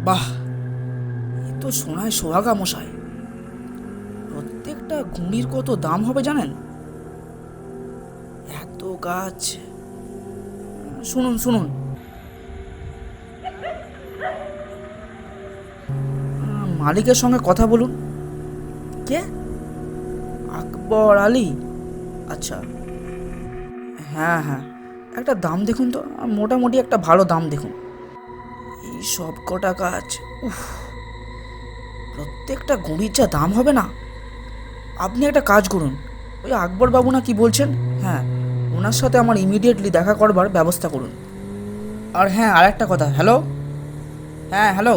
বাহ, এ তো সোনায় সোহাগা মশাই। প্রত্যেকটা গুঁড়ির কত দাম হবে জানেন? এত গাছ। শুনুন শুনুন, মালিকের সঙ্গে কথা বলুন। কে? আকবর আলী? আচ্ছা, হ্যাঁ হ্যাঁ, একটা দাম দেখুন তো, মোটামুটি একটা ভালো দাম দেখুন। এই সব কটা গাছ, উফ, প্রত্যেকটা গুঁড়ির যা দাম হবে না। আপনি একটা কাজ করুন, ওই আকবর বাবু না কি বলছেন, হ্যাঁ, ওনার সাথে আমার ইমিডিয়েটলি দেখা করবার ব্যবস্থা করুন। আর হ্যাঁ, আর একটা কথা, হ্যালো, হ্যাঁ হ্যালো,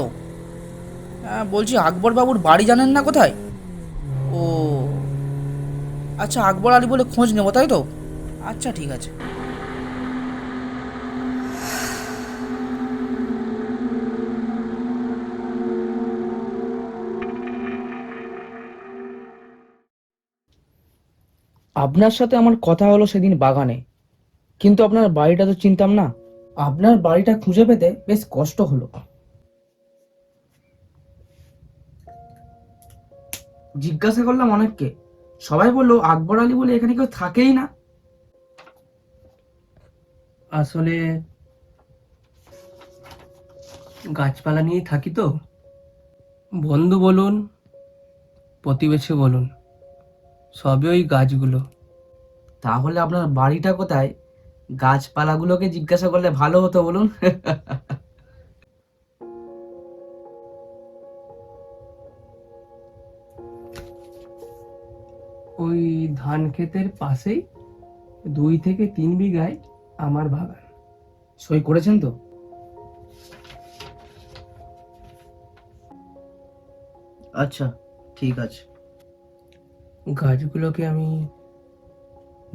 হ্যাঁ বলছি আকবর বাবুর বাড়ি জানেন না কোথায়? ও আচ্ছা, আকবর আলী বলে খোঁজ নেবো তাই তো? আচ্ছা ঠিক আছে। আপনার সাথে আমার কথা হলো সেদিন বাগানে, কিন্তু আপনার বাড়িটা তো চিনতাম না। আপনার বাড়িটা খুঁজে পেতে বেশ কষ্ট হলো। জিজ্ঞাসা করলাম অনেককে, সবাই বললো আকবর আলী বলে এখানে কেউ থাকেই না। আসলে গাছপালা নিয়েই থাকি তো। বন্ধু বলুন, প্রতিবেশী বলুন, সবই ওই গাছগুলো। তাহলে আপনার বাড়িটা কোথায়? গাছপালাগুলোকে জিজ্ঞাসা করলে ভালো হতো বলুন। ওই ধান ক্ষেতের পাশেই 2 থেকে 3 বিঘায় আমার বাগান। সই করেছেন তো? আচ্ছা, ঠিক আছে। গাছগুলোকে আমি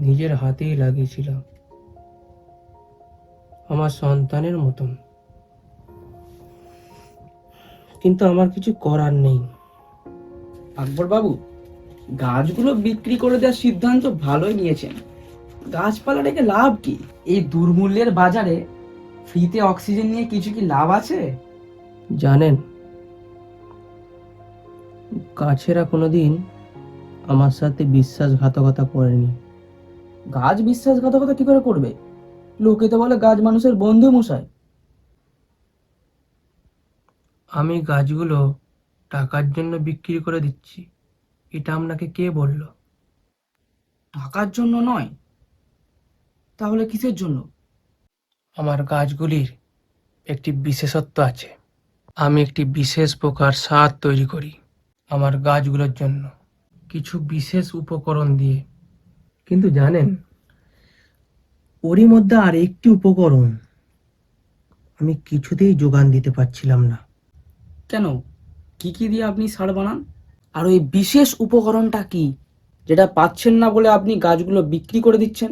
নিজের হাতেই লাগিয়েছিলাম, আমার সন্তানের মতন। কিন্তু আমার কিছু করার নেই। আকবর বাবু, গাছগুলো বিক্রি করে দেওয়ার সিদ্ধান্ত ভালোই নিয়েছেন। গাছপালা রেখে লাভ কি? এই দুর্মূল্যের বাজারে ফ্রিতে অক্সিজেন নিয়ে কিছু কি লাভ আছে? জানেন, গাছেরা কোনোদিন আমার সাথে বিশ্বাসঘাতকতা করেনি। গাছ বিশ্বাসঘাতকতা কি করে করবে? লোকে তো বলে গাছ মানুষের বন্ধু মশাই। আমি গাছগুলো টাকার জন্য বিক্রি করে দিচ্ছি, এটা আপনাকে কে বলল? টাকার জন্য নয়, তাহলে কিসের জন্য? আমার গাছগুলির একটি বিশেষত্ব আছে। আমি একটি বিশেষ প্রকার সার তৈরি করি আমার গাছগুলোর জন্য, কিছু বিশেষ উপকরণ দিয়ে। কিন্তু জানেন, ওরই মধ্যে আর একটি উপকরণ আমি কিছুতেই যোগান দিতে পারছিলাম না। কেন? কি কি দিয়ে আপনি সার বানান? আর ওই বিশেষ উপকরণটা কি, যেটা পাচ্ছেন না বলে আপনি গাছগুলো বিক্রি করে দিচ্ছেন?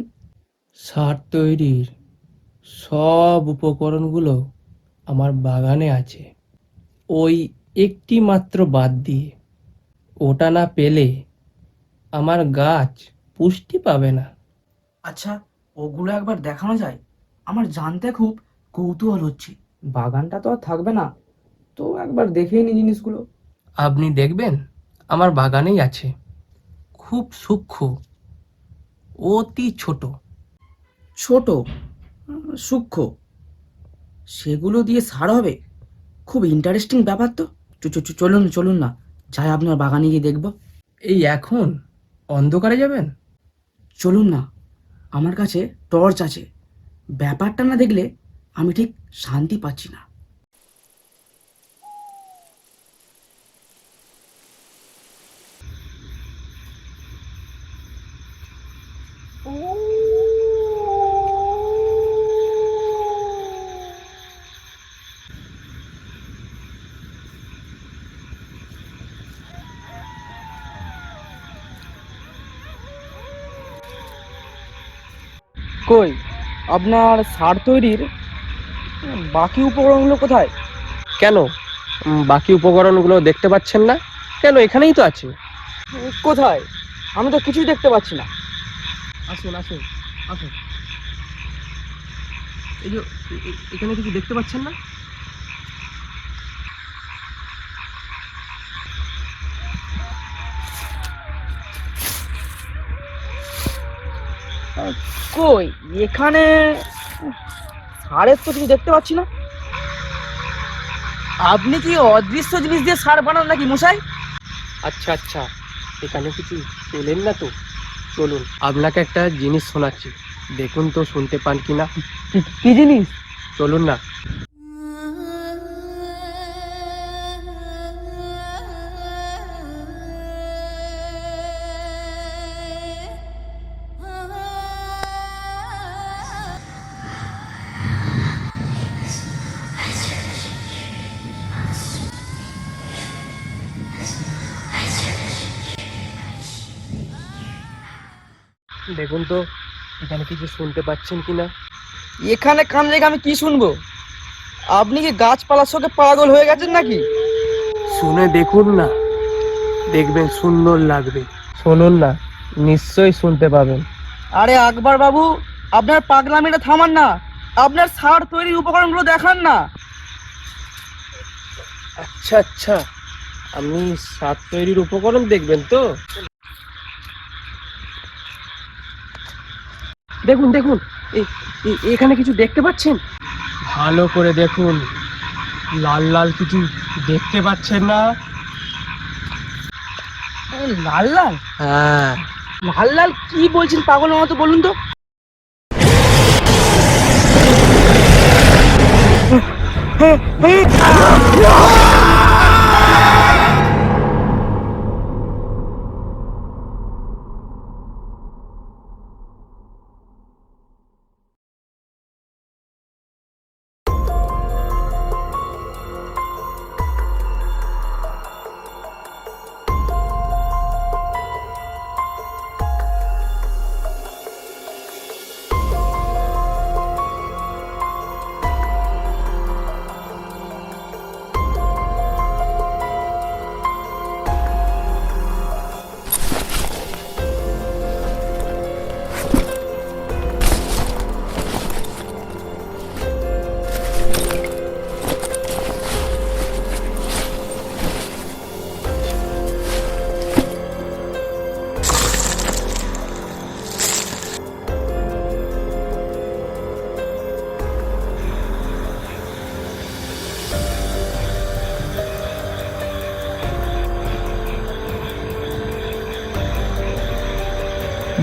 সার তৈরির সব উপকরণগুলো আমার বাগানে আছে, ওই একটি মাত্র বাদ দিয়ে। ওটা না পেলে আমার গাছ পুষ্টি পাবে না। আচ্ছা, ওগুলো একবার দেখানো যায়? আমার জানতে খুব কৌতূহল হচ্ছে। বাগানটা তো আর থাকবে না, তো একবার দেখেই নি জিনিসগুলো। আপনি দেখবেন, আমার বাগানেই আছে, খুব সূক্ষ্ম, অতি ছোট। ছোট, সূক্ষ্ম, সেগুলো দিয়ে সার হবে? খুব ইন্টারেস্টিং ব্যাপার তো। চলুন চলুন না, যাই আপনার বাগানে গিয়ে দেখবো। এই এখন অন্ধকারে যাবেন? চলুন না, আমার কাছে টর্চ আছে। ব্যাপারটা না দেখলে আমি ঠিক শান্তি পাচ্ছি না। কই, আপনার সার তৈরির বাকি উপকরণগুলো কোথায়? কেন, বাকি উপকরণগুলো দেখতে পাচ্ছেন না? কেন, এখানেই তো আছে। কোথায়? আমি তো কিছুই দেখতে পাচ্ছি না। আসুন আসুন আসুন, এই যে এখানে কিছু দেখতে পাচ্ছেন না? কই এখানে সারের তো কিছু দেখতে পাচ্ছি না। আপনি কি অদৃশ্য জিনিস দিয়ে সার বানান নাকি মশাই? আচ্ছা আচ্ছা, এখানে কিছু পেলেন না তো? চলুন আপনাকে একটা জিনিস শোনাচ্ছি, দেখুন তো শুনতে পান কিনা। কি জিনিস? চলুন না। দেখুন তো এখানে কিছু শুনতে পাচ্ছেন কিনা। এখানে কান রেখে আমি কি শুনবো? আপনি কি গাছপালার সঙ্গে পাগল হয়ে গেছেন নাকি? শুনে দেখুন না, দেখবেন সুন্দর লাগবে। শুনুন না, নিশ্চয়ই শুনতে পাবেন। আরে আকবর বাবু, আপনার পাগলামিটা থামান না, আপনার সার তৈরির উপকরণগুলো দেখান না। আচ্ছা আচ্ছা, আপনি সার তৈরির উপকরণ দেখবেন তো? দেখুন দেখুন, এখানে কিছু দেখতে পাচ্ছেন? ভালো করে দেখুন, লাল লাল কিছু দেখতে পাচ্ছেন না? লাল লাল? হ্যাঁ। লাল লাল কি বলছেন পাগলের মতো, বলুন তো।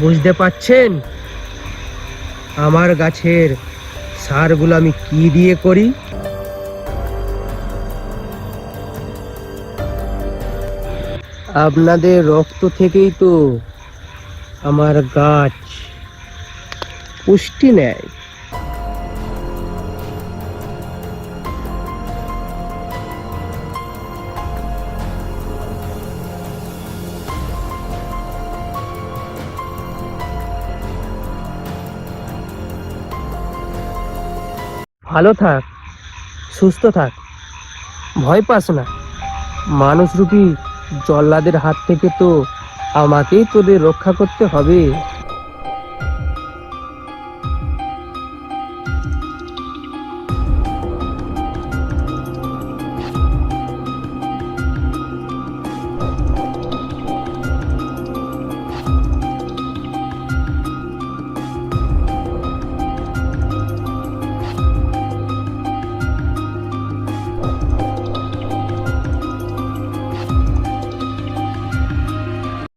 বুঝতে পারছেন আমার গাছের সারগুলো আমি কি দিয়ে করি? আপনাদের রক্ত থেকেই তো আমার গাছ পুষ্টি নেয়। ভালো থাক, সুস্থ থাক, ভয় পাস না। মানুষরূপী জল্লাদের হাত থেকে তো আমাকেই তোদের রক্ষা করতে হবে।